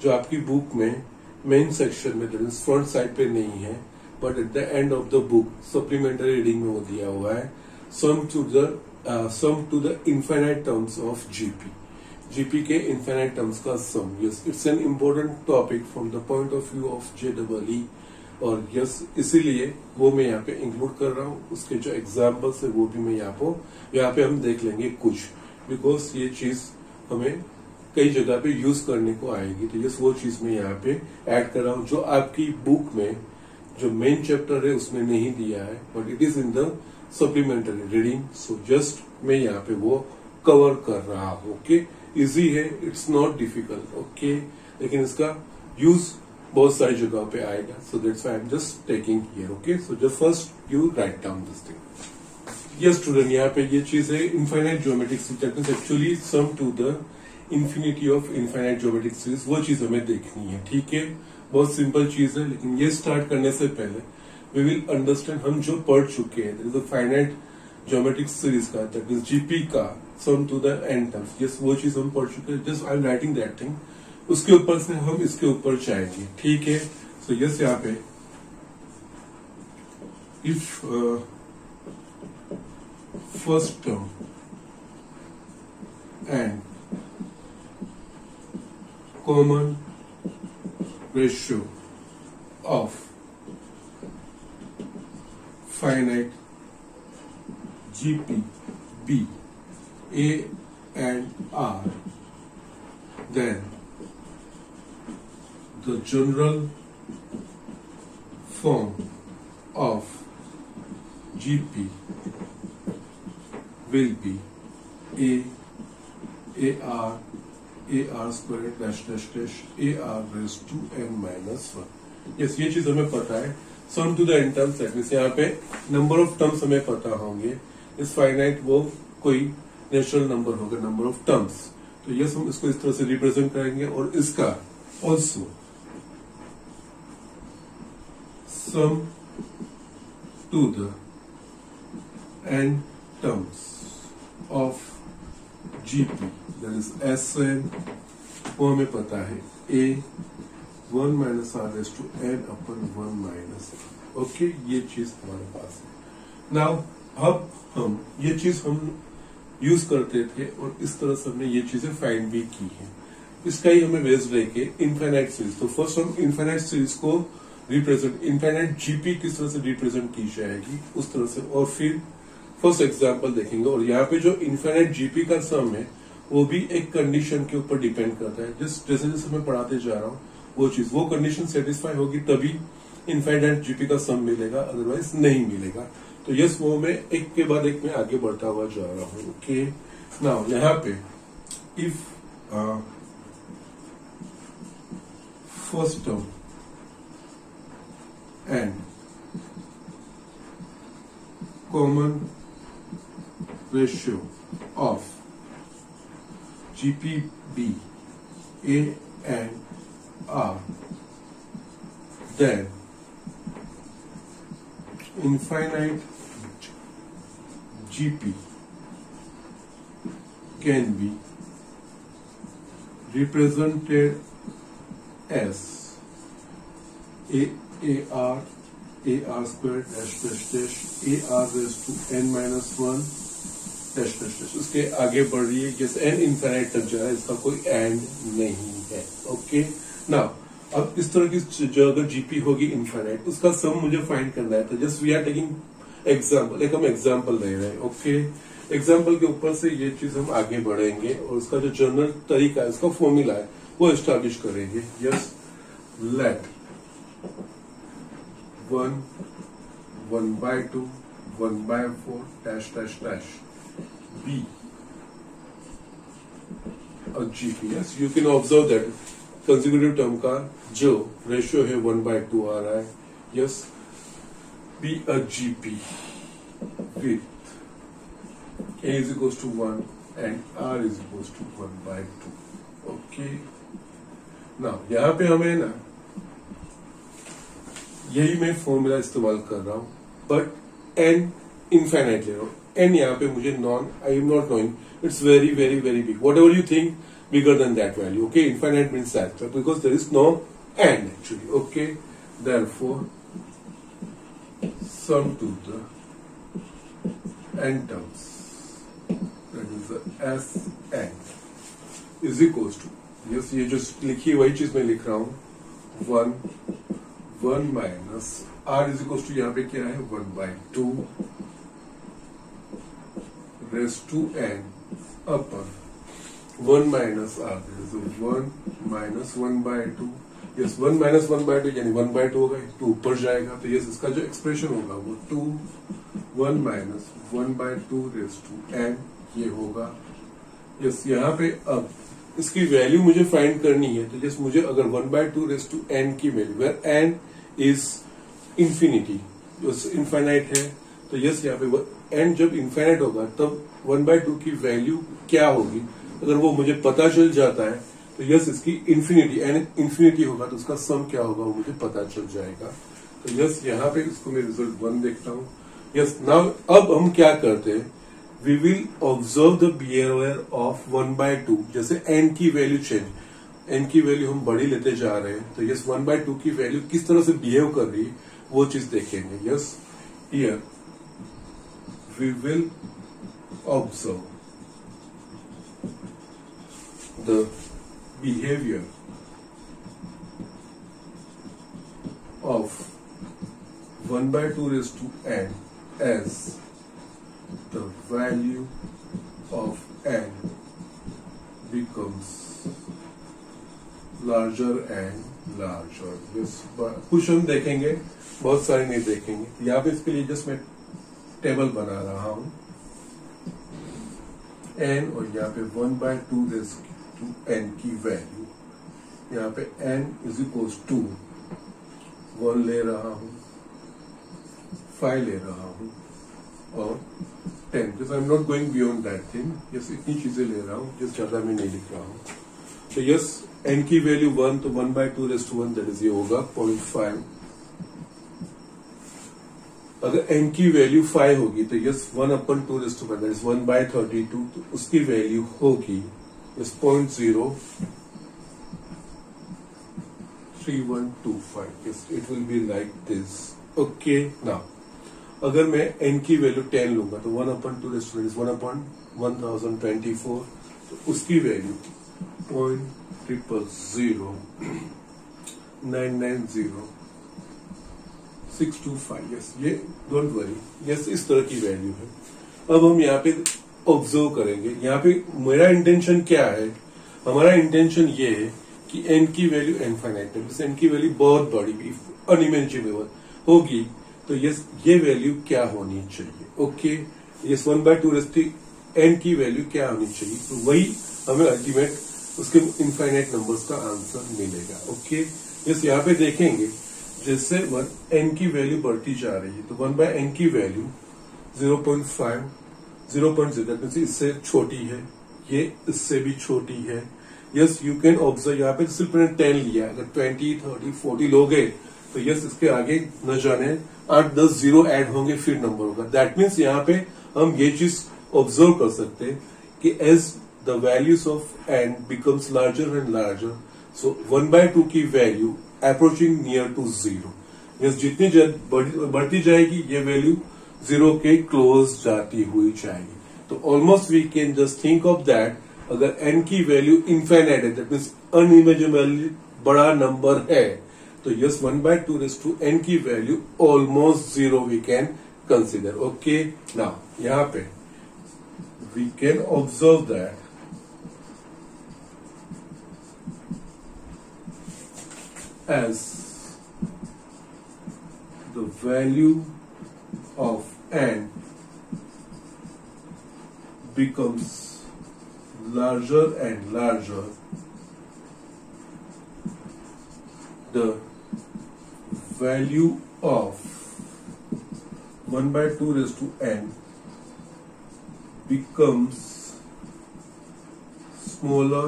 जो आपकी बुक में मेन सेक्शन में फ्रंट साइड पे नहीं है, but at the end of the book supplementary reading में वो दिया हुआ है, sum to the infinite terms of GP के इनफाइनाइट टर्म्स का sum. Yes, it's an important topic from the point of view of JEE, और yes इसीलिए वो मैं यहाँ पे इंक्लूड कर रहा हूँ। उसके जो एग्जाम्पल्स है वो भी मैं यहाँ पे हम देख लेंगे कुछ, बिकॉज ये चीज हमें कई जगह पे यूज करने को आएगी, तो यस वो चीज मैं यहाँ पे ऐड कर रहा हूँ जो आपकी बुक में जो मेन चैप्टर है उसमें नहीं दिया है, but it is in the supplementary reading, so just मैं यहाँ पे वो कवर कर रहा हूँ। ओके, इजी है, इट्स नॉट डिफिकल्ट। ओके, लेकिन इसका यूज बहुत सारी जगह पे आएगा, so that's why I am just taking here. Okay, so just first you write down this thing. Yes student, यहाँ पे ये चीज है infinite geometric series, actually sum to the infinity of infinite geometric series, वो चीज हमें देखनी है। ठीक है, बहुत सिंपल चीज है, लेकिन ये स्टार्ट करने से पहले वी विल अंडरस्टैंड हम जो पढ़ चुके हैं, that is the finite geometric series का, दैट इज जीपी का sum to the n terms. Yes, वो चीज हम पढ़ चुके हैं, just I am writing that thing, उसके ऊपर से हम इसके ऊपर जाएंगे। ठीक है, सो यस यहाँ पे if first term and common ratio of finite GP B A and R, then the general form of GP will be AR square dash dash dash AR raised to n minus 1। Yes, ये चीज हमें पता है, sum to the n terms, that means यहाँ पे number of terms हमें पता होंगे, इस फाइनाइट वो कोई नेचुरल नंबर होगा, नंबर ऑफ टर्म्स, तो यस हम इसको इस तरह से रिप्रेजेंट करेंगे, और इसका also sum to the n terms of GP, that is SN, वो हमें पता है A1 minus R raise to n upon 1 minus. Okay, ये चीज हमारे पास है। नाउ अब हम ये चीज हम यूज करते थे, और इस तरह से हमने ये चीजें फाइंड भी की है। इसका ही हमें बेस लेके इनफाइनाइट सीरीज, तो फर्स्ट हम इनफाइनाइट सीरीज को रिप्रेजेंट इनफाइनाइट जीपी किस तरह से रिप्रेजेंट की जाएगी उस तरह से। और फिर फर्स्ट एग्जांपल देखेंगे, और यहाँ पे जो इनफाइनाइट जीपी का सम है वो भी एक कंडीशन के ऊपर डिपेंड करता है। जैसे जैसे मैं पढ़ाते जा रहा हूँ वो कंडीशन सेटिस्फाई होगी तभी इनफाइनाइट जीपी का सम मिलेगा, अदरवाइज नहीं मिलेगा। तो यस, वो मैं एक के बाद एक में आगे बढ़ता हुआ जा रहा हूँ। ओके, नाउ यहाँ पे if first term and common ratio of GPB A and R, then infinite GP can be represented as AR squared dash dash dash AR raised to n minus 1 dash dash dash। उसके आगे बढ़ रही है, जैसे n infinite तक जा रहा है, इसका कोई एंड नहीं है। ओके, नाउ अब इस तरह की जो अगर जीपी होगी इनफाइनाइट, उसका सम मुझे फाइंड करना है। तो just we are taking example, एक हम एग्जांपल ले रहे हैं। ओके, एग्जांपल के ऊपर से ये चीज हम आगे बढ़ेंगे और उसका जो जनरल तरीका है, उसका फॉर्मूला है, वो एस्टैब्लिश करेंगे। Yes, let 1/2 1/4 dash dash dash be a GP। yes, you can observe that consecutive term का जो रेशियो है 1/2 आ रहा है। yes, be a GP with A is equals to 1 and R is equals to 1/2। okay, now यहाँ पे हमें ना यही मैं फॉर्मूला इस्तेमाल कर रहा हूँ, बट n इनफाइनाइट ले रहा हूँ। n यहाँ पे मुझे I am not knowing, it's very very very big, whatever you think bigger than that value. Okay, infinite means that because there is no end actually. Okay, therefore sum to the n terms, that is the Sn is equals to, yes, ये जो लिखी वही चीज मैं लिख रहा हूँ, 1 minus R is equals to यहाँ पे क्या है 1/2 raised to n upon 1 minus R, there is 1 minus 1/2। yes, 1 minus 1/2 यानी 1/2 होगा, 2 ऊपर जाएगा, तो यस इसका जो एक्सप्रेशन होगा वो 1 minus 1/2 raised to n ये होगा। यस, यहाँ पे अब इसकी वैल्यू मुझे फाइंड करनी है, तो यस मुझे अगर 1/2 raised to n की value, where n is infinity, जो इनफाइनाइट है, तो यस यहाँ पे n जब इनफाइनाइट होगा तब 1/2 की वैल्यू क्या होगी, अगर वो मुझे पता चल जाता है तो यस इसकी इंफिनिटी, n इंफिनिटी होगा तो उसका सम क्या होगा वो मुझे पता चल जाएगा। तो यस यहाँ पे इसको मैं रिजल्ट 1 देखता हूँ। यस, नाउ अब हम क्या करते हैं, we will observe the behaviour of 1/2। जैसे n की वैल्यू चेंज, n की वैल्यू हम बड़ी लेते जा रहे हैं, तो यस 1/2 की वैल्यू किस तरह से बिहेव कर रही है वो चीज देखेंगे। Yes, here we will observe the behaviour of 1/2 raised to n as the value of n becomes larger and larger। कुछ हम देखेंगे, बहुत सारे नहीं देखेंगे। यहाँ पे इसके लिए जस्ट मैं टेबल बना रहा हूं, n और यहाँ पे 1/2 raised to n की वैल्यू, यहाँ पे n इज इक्वल्स टू 1 ले रहा हूं, 5 ले रहा हूं और 10। Just I am not going beyond that thing. Yes, इतनी चीजें ले रहा हूं, जस्ट ज्यादा मैं नहीं लिख रहा हूं। तो यस, n की वैल्यू 1, तो 1/2 raised to 1 दैट इज ये होगा 0.5। अगर n की वैल्यू 5 होगी तो yes 1/2 raised to 1 that is 1/32, तो उसकी वैल्यू होगी 0.03125। yes, it will be like this। okay, now अगर मैं n की वैल्यू 10 लूंगा तो 1/2 raised to 1/1024, तो उसकी वैल्यू 0.000990 625, यस, ये डोंट वरी, यस, इस तरह की वैल्यू है। अब हम यहाँ पे ऑब्जर्व करेंगे, यहाँ पे मेरा इंटेंशन क्या है, हमारा इंटेंशन ये है कि n की वैल्यू इनफाइनाइट है, n की वैल्यू बहुत बड़ी अनइमेजिनेबल होगी, तो यस ये वैल्यू क्या होनी चाहिए, ओके, यस 1/2 n की वैल्यू क्या होनी चाहिए, तो वही हमें अल्टीमेट उसके इनफाइनाइट नंबर्स का आंसर मिलेगा, ओके। यस यहाँ पे देखेंगे जैसे n की वैल्यू बढ़ती जा रही है, तो 1/n की वैल्यू 0.5, 0.0 इससे छोटी है, ये इससे भी छोटी है। यस यू कैन ऑब्जर्व, यहाँ पे सिर्फ मैंने 10 लिया, अगर 20, 30, 40 लोगे तो यस इसके आगे न जाने 8-10 जीरो ऐड होंगे फिर नंबर होगा। दैट मीन्स यहाँ पे हम ये चीज ऑब्जर्व कर सकते हैं कि as the values of n becomes larger and larger, so 1/2 की value approaching near to 0, yes जितनी बढ़ती जाएगी ये वैल्यू 0 के क्लोज जाती हुई जाएगी। तो almost we can just think of that, अगर n की वैल्यू इनफाइनाइट है, दैट मीन्स अनइमेजिनेबली बड़ा नंबर है, तो यस 1/2 n की value almost 0 we can consider, okay. Now यहाँ पे we can observe that as the value of n becomes larger and larger, the value of 1/2 n becomes smaller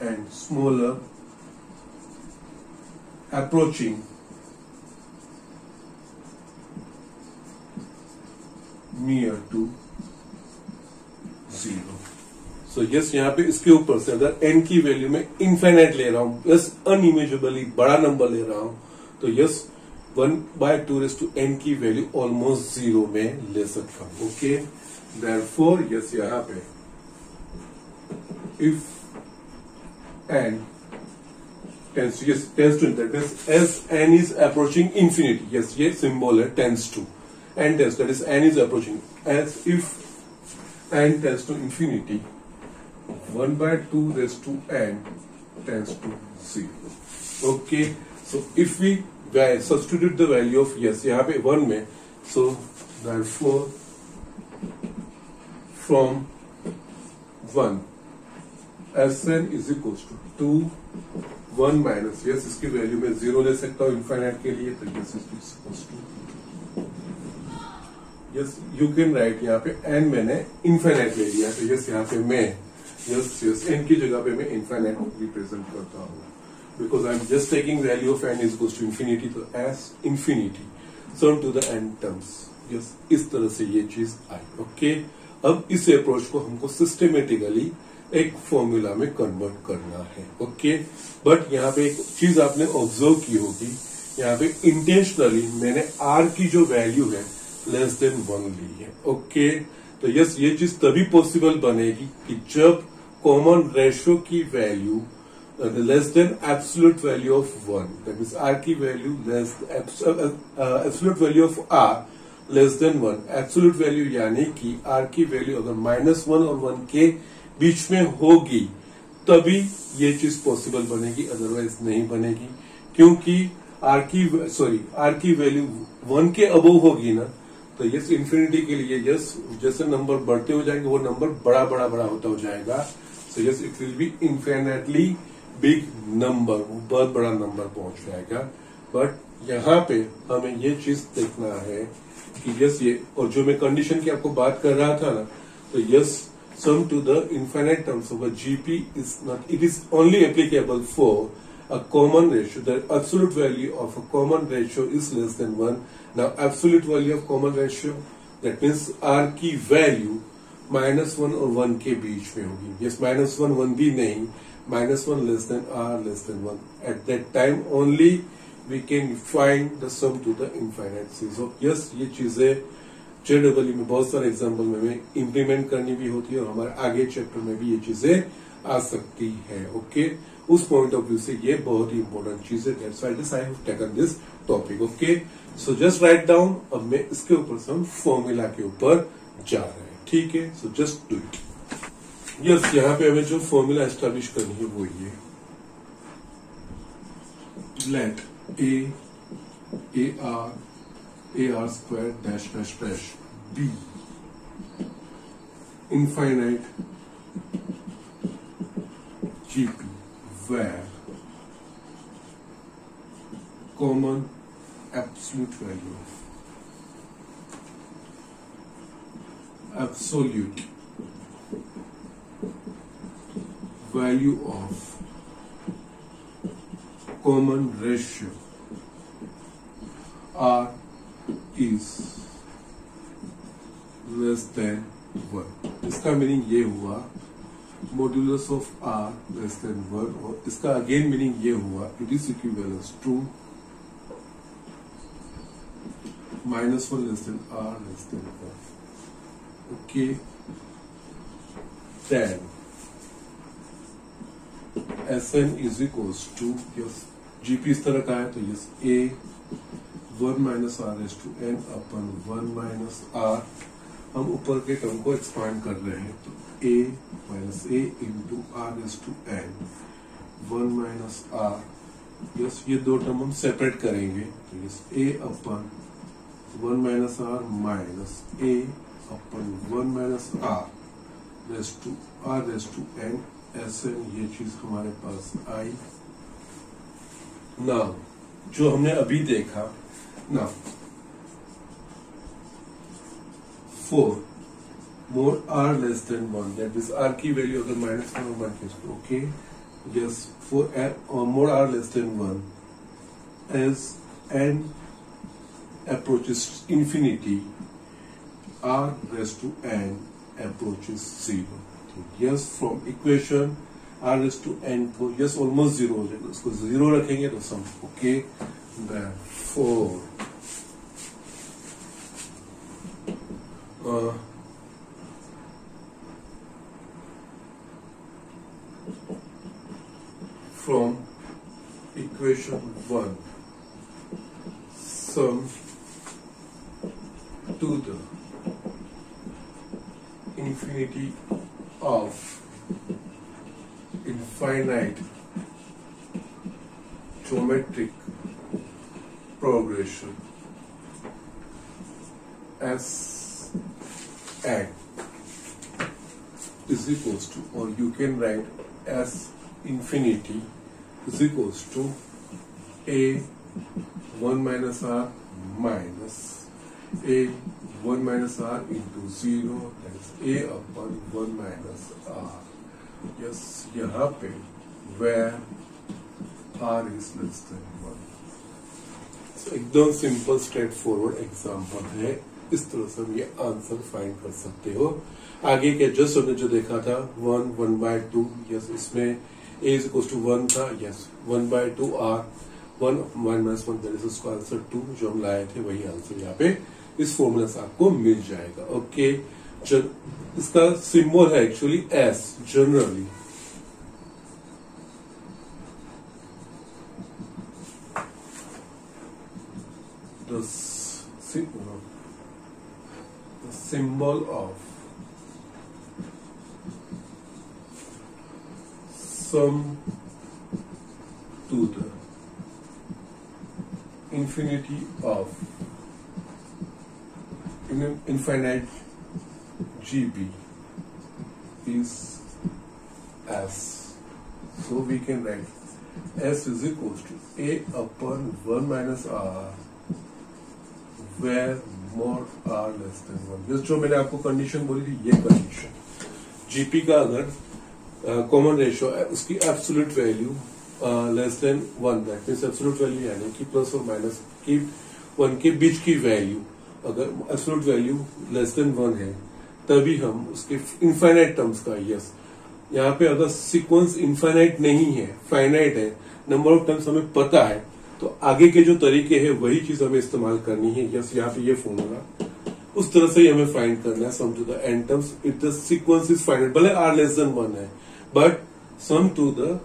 and smaller, approaching near to 0। So yes यहाँ पे इसके ऊपर से अगर n की value में इनफाइनाइट ले रहा हूं, यस अनइमेजिबली बड़ा नंबर ले रहा हूं, तो यस 1/2 n की वैल्यू ऑलमोस्ट 0 में ले सकता हूं, ओके। देयरफॉर यस यहाँ पे if n tends to that means as n is approaching infinity, yes ये symbol है tends to, n tends, that is n is approaching, as if n tends to infinity 1/2 n tends to 0, okay। So if we substitute the value of yes यहाँ पे 1 में, so therefore from 1 Sn is equals to 1 minus, yes इसकी value में 0 ले सकता हूँ infinite के लिए, तो yes is to yes you can write, यहाँ पे n मैंने इनफाइनाइट ले लिया, तो यस यहाँ पे मैं यस n की जगह पे मैं इनफाइनाइट रिप्रेजेंट करता हूँ, because I am just taking value of n is equals to infinity, तो S infinity sum to the n terms, yes इस तरह से ये चीज आई, ओके। अब इस अप्रोच को हमको सिस्टमेटिकली एक फॉर्मूला में कन्वर्ट करना है, ओके। बट यहाँ पे एक चीज आपने ऑब्जर्व की होगी, यहाँ पे इंटेंशनली मैंने r की जो वैल्यू है लेस देन 1 ली है, ओके। तो यस ये चीज तभी पॉसिबल बनेगी कि जब कॉमन रेशियो की value less than absolute value of 1, that means r की value less absolute value of r less than 1, absolute value यानी कि r की वैल्यू अगर -1 और 1 के बीच में होगी तभी ये चीज पॉसिबल बनेगी, अदरवाइज नहीं बनेगी, क्योंकि r की वैल्यू 1 के अबव होगी ना, तो यस इंफिनिटी के लिए यस जैसे नंबर बढ़ते हो जाएंगे वो नंबर बड़ा होता हो जाएगा, so yes it will B infinitely big number, बहुत बड़ा नंबर पहुंच जाएगा। बट यहाँ पे हमें ये चीज देखना है कि यस ये, और जो मैं कंडीशन की आपको बात कर रहा था ना, तो yes sum to the infinite terms of a GP is not, it is only applicable for a common ratio. The absolute value of a common ratio is less than 1. Now absolute value of common ratio, that means R की value -1 और 1 के बीच में होगी, yes -1 1 भी नहीं, -1 less than R less than 1, at that time only we can find the sum to the infinite series। So yes ये चीजें JEE में बहुत सारे एग्जाम्पल में इम्प्लीमेंट करनी भी होती है, और हमारे आगे चैप्टर में भी ये चीजें आ सकती है। ओके, उस पॉइंट ऑफ व्यू से ये बहुत ही इंपॉर्टेंट चीज है। That's why I have taken this topic. Okay, so just write down. अब मैं इसके ऊपर से हम फॉर्मूला के ऊपर जा रहे हैं। ठीक है, सो जस्ट डू इट। यस, यहाँ पे हमें जो फॉर्मूला एस्टेब्लिश करनी है वो ये, let a r square dash dash dash be infinite GP where common absolute value of common ratio R is less than 1। इसका मीनिंग ये हुआ modulus of r less than 1, और इसका अगेन मीनिंग ये हुआ it is equivalence to -1 less than r less than 1। Okay, then Sn is equals to, yes GP इस तरह का है तो yes a 1 minus r raise to n upon 1 minus r, हम ऊपर के टर्म को एक्सपांड कर रहे हैं तो a minus a into r raise to n 1 minus r, yes ये दो टर्म हम सेपरेट करेंगे तो yes a upon 1 minus r minus a upon 1 minus r raise to n Sn, ये चीज हमारे पास आई। नाउ जो हमने अभी देखा, now for more r less than 1, that is r की वैल्यू अगर -1 और 1 के, okay yes, for more r less than 1 as n approaches infinity r raised to n approaches 0। Yes, from equation r raised to n को yes almost 0 हो जाएगा, उसको 0 रखेंगे तो sum. Okay, therefore from equation 1 sum to the infinity of infinite geometric progression S n is equals to, or you can write S infinity is equals to a 1 minus r minus a 1 minus r into 0, that is a upon 1 minus r। yes, यहाँ पे where r is less than 1। so एकदम simple straight forward example है, इस तरह से हम ये answer find कर सकते हो। आगे के जस्ट हमने जो देखा था 1/2, यस इसमें a is equals to 1 था, yes 1/2 r 1 minus 1, that is उसका आंसर 2 जो हम लाए थे, वही आंसर यहाँ पे इस फॉर्मूला से आपको मिल जाएगा। ओके, इसका सिंबल है actually s generally. The symbol of sum to the infinity of infinite GB is S. So we can write S is equals to A upon 1 minus R where more r less than 1। Just जो मैंने आपको condition बोली थी, ये condition GP का अगर common ratio उसकी absolute value less than 1, that means absolute value यानी कि प्लस और माइनस की 1 के बीच की वैल्यू, अगर एब्सोल्यूट वैल्यू लेस देन 1 है तभी हम उसके इनफाइनाइट टर्म्स का, यस यहाँ पे अगर सीक्वेंस इनफाइनाइट नहीं है, फाइनाइट है, नंबर ऑफ टर्म्स हमें पता है, तो आगे के जो तरीके हैं वही चीज हमें इस्तेमाल करनी है। यस, यहाँ पे ये फॉर्मूला उस तरह से ही हमें फाइंड करना है। Sum to the n terms if the sequence is finite, भले r लेस देन 1 है, but sum to the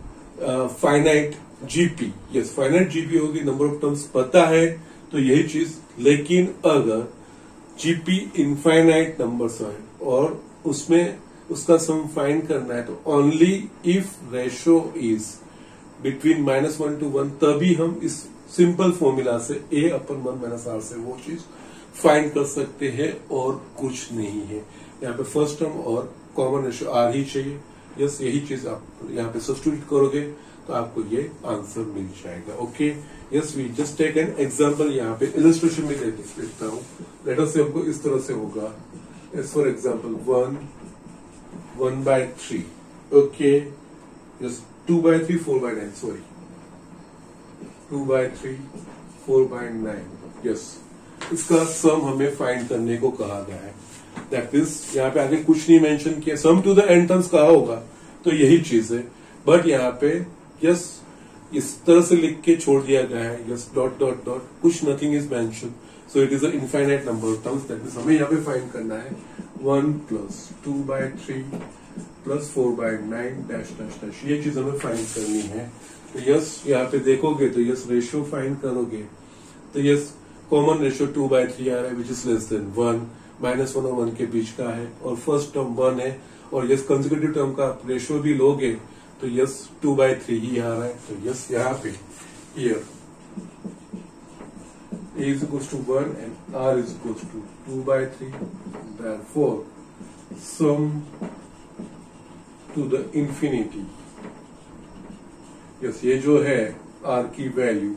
finite GP. Yes, finite GP होगी, नंबर ऑफ टर्म्स पता है तो यही चीज। लेकिन अगर जीपी इनफाइनाइट नंबर्स है और उसमें उसका सम फाइंड करना है तो only if ratio is between -1 to 1, तभी हम इस सिंपल फॉर्मूला से a अपन 1 माइनस आर से वो चीज फाइंड कर सकते हैं और कुछ नहीं है। यहाँ पे फर्स्ट टर्म और कॉमन रेशो आर ही चाहिए। यस, यही चीज आप यहाँ पे सब्स्टिट्यूट करोगे तो आपको ये आंसर मिल जाएगा। Okay, yes, we just take an example. यहाँ पे इलस्ट्रेशन में देखता हूँ। लेटर से हमको इस तरह से होगा, as for example 1/3। Okay, yes, 2/3 4/9, sorry 2/3 4/9। Yes, इसका सम हमें फाइंड करने को कहा गया है। दैट इज, यहाँ पे आगे कुछ नहीं मेंशन किया, सम टू द एन टर्म्स कहा होगा तो यही चीज है। बट यहाँ पे यस इस तरह से लिख के छोड़ दिया गया है, यस डॉट डॉट डॉट, कुछ nothing is mention, so it is a infinite number of terms. That means हमें यहाँ पे फाइंड करना है 1 + 2/3 + 4/9 डैश डैश डैश, ये चीज हमें फाइंड करनी है। तो यस, यहाँ पे देखोगे तो यस रेशियो फाइंड करोगे तो यस कॉमन रेशियो 2/3 आ रहा है, विच इज लेस देन 1, -1 और 1 के बीच का है, और फर्स्ट टर्म 1 है, और यस कंसेक्यूटिव टर्म का रेशियो भी लोगे तो यस 2/3 ही आ रहा है। तो यस यहाँ पे here a is equals to 1 and r is equals to 2/3, therefore sum to the infinity, yes ये जो है r की वैल्यू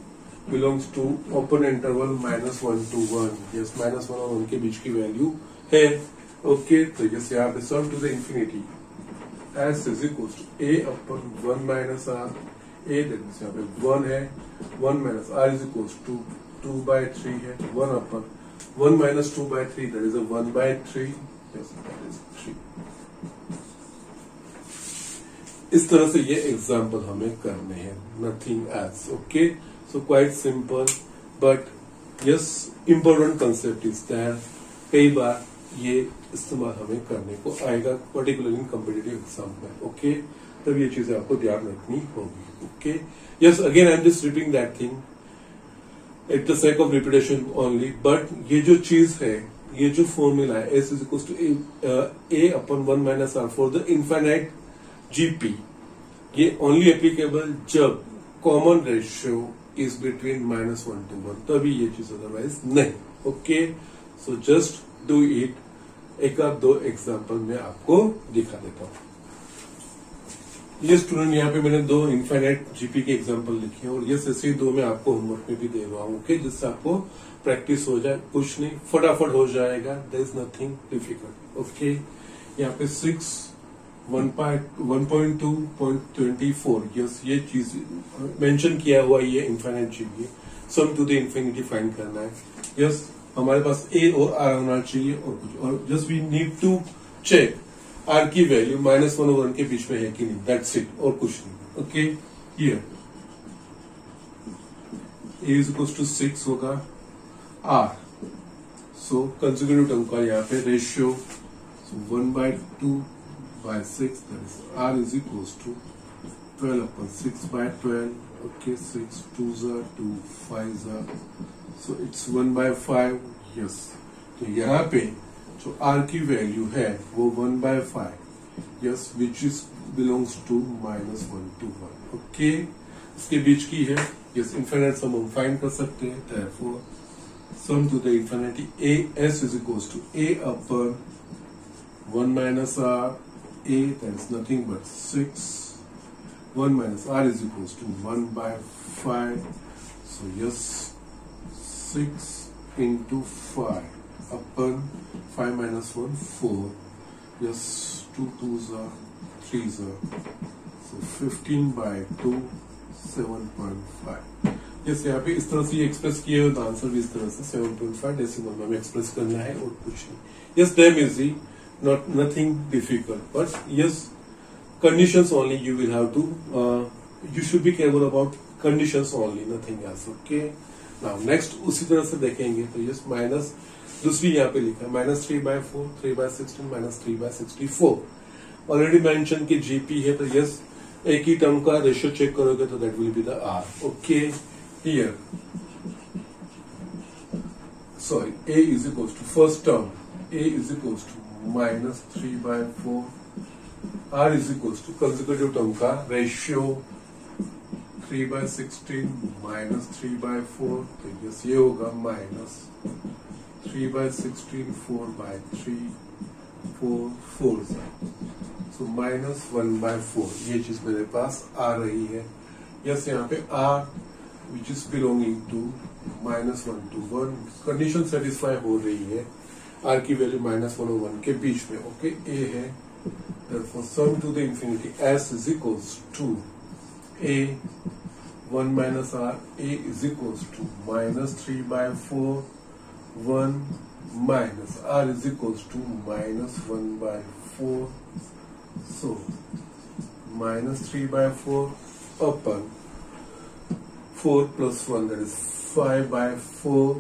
belongs to open interval -1 to 1, yes -1 और 1 के बीच की वैल्यू है। ओके, तो यस यहाँ पे sum to the infinity s is equal to a upon 1 minus R, a that means यहाँ पे 1 है, 1 minus r is equal to 2/3 है, 1 upon 1 minus 2/3 that is 1/3, yes that is 3। इस तरह से ये एग्जाम्पल हमें करने हैं, nothing else. Okay, so quite simple, but yes important concept is that कई बार ये इस्तेमाल हमें करने को आएगा, पर्टिकुलरली इन कॉम्पिटिटिव एग्जाम में। ओके, तब ये चीजें आपको ध्यान रखनी होगी। Okay, yes again I am just repeating that thing at the sake of repetition only, but ये जो चीज है, ये जो फॉर्मूला है s is equal to a upon 1 minus r for the infinite GP, ये ओनली एप्लीकेबल जब common ratio is between -1 to 1, तभी ये चीज, अदरवाइज नहीं। Okay, so just do it. एक आध दो एग्जाम्पल मैं आपको दिखा देता हूँ। ये स्टूडेंट यहाँ पे मैंने 2 इनफाइनाइट जीपी के एग्जाम्पल लिखे हैं, और ये ऐसे 2 मैं आपको होमवर्क में भी दे रहा हूँ, ओके, जिससे आपको प्रैक्टिस हो जाए, कुछ नहीं फटाफट हो जाएगा, there is nothing difficult. Okay, यहाँ पे 6 1.2.24, यस ये चीज मेंशन किया हुआ, ये infinite GP, sum to the infinity find करना है। यस हमारे पास a और r होना चाहिए, और कुछ, और just we need to check r की वैल्यू -1 और 1 के बीच में है कि नहीं, दैट्स इट, और कुछ नहीं। Okay, here a is equal to 6 होगा, r सो कंसेक्यूटिव टर्म का यहाँ पे ratio 1/2/6, that is r is equals to 12 upon 6/12. Okay, 6 2s are 2, 5s are, so it's 1/5. yes, तो यहाँ पे जो r की वैल्यू है वो 1/5, yes, which is belongs to -1 to 1. okay, इसके बीच की है, yes, infinite sum हम फाइंड कर सकते हैं, therefore sum to the infinity a s is equals to a upon 1 minus r, a that is nothing but 6, 1 minus r is equals to 1/5, so yes, 6 into 5 upon 5 minus 1 4, yes, 2 2s are 3s are, so 15/2 7.5. yes, यहाँ पे इस तरह से express किए हुए, तो answer भी इस तरह से 7.5 डेसिमल में एक्सप्रेस करना है, और कुछ नहीं। yes, damn easy, not nothing difficult, but yes, conditions only you will have to you should be careful about conditions only, nothing else. okay, now next उसी तरह से देखेंगे तो yes, माइनस दूसरी यहाँ पे लिखा है -3/4, 3/16, -3/64, ऑलरेडी मेंशन कि जीपी है, तो yes एक ही टर्म का रेशियो चेक करोगे तो that will be the r. Okay, here sorry, a is equals to first term, a is equals to minus 3/4, r is equals to consecutive term का ratio 3/16 minus 3/4, तो yes ये होगा minus 3/16 4/3 4 so minus 1/4 ये चीज मेरे पास आ रही है. Yes यहाँ पे r which is belonging to -1 to 1 condition satisfy हो रही है. r की वैल्यू -1 और 1 के बीच में. ओके, a है, therefore sum to the infinity s is equals to a 1 minus r, a is equals to minus 3/4 1 minus r is equals to minus 1/4, so minus 3/4 upon 4 plus 1, that is 5/4,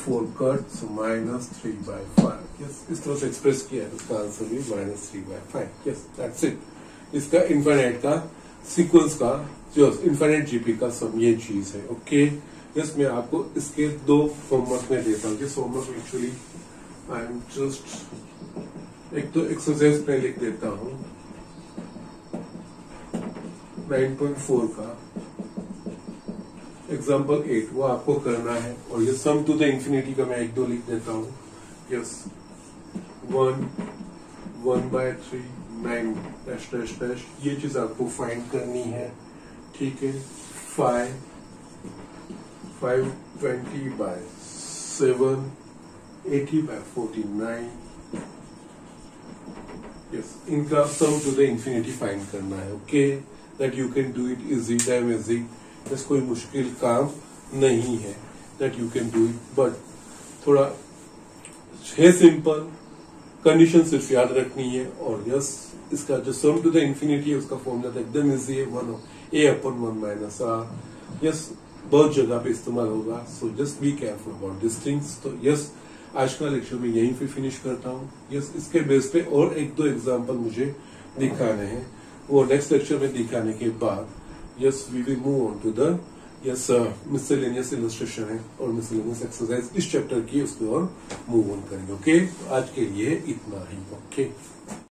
4 cut, so minus 3/5. Yes, इस तरह से express किया है, इसका answer भी minus 3/5. Yes, that's it. इसका infinite का sequence का जो इनफाइनाइट जीपी का सम ये चीज है. ओके, यस मैं आपको इसके 2 होमवर्क में देता हूँ. जिस homework actually I am just एक तो एक्सरसाइज में लिख देता हूँ 9.4 का एग्जाम्पल 8 वो आपको करना है. और ये सम टू द इंफिनिटी का मैं 1-2 लिख देता हूँ. यस 1/3 9 डैश डैश डैश ये चीज आपको फाइंड करनी है. ठीक है, 520/7 80/49. यस इनका सम टू द इंफिनिटी फाइंड करना है. Okay, that you can do it easy time easy. बस कोई मुश्किल काम नहीं है, that you can do it. But थोड़ा है सिंपल, कंडीशन सिर्फ याद रखनी है. और यस इसका जो सम टू द इंफिनिटी है उसका फॉर्मूला एकदम इजी है, 1a/1 minus r. यस बहुत जगह पे इस्तेमाल होगा, so just be careful about this things. तो यस आज का लेक्चर में यहीं पे फिनिश करता हूँ. यस इसके बेस पे और 1-2 एग्जाम्पल मुझे दिखाने हैं, वो नेक्स्ट लेक्चर में दिखाने के बाद yes we will move on to the miscellaneous illustration है और miscellaneous exercise इस चैप्टर की उसकी और मूव ऑन करेंगे. ओके, आज के लिए इतना ही. ओके.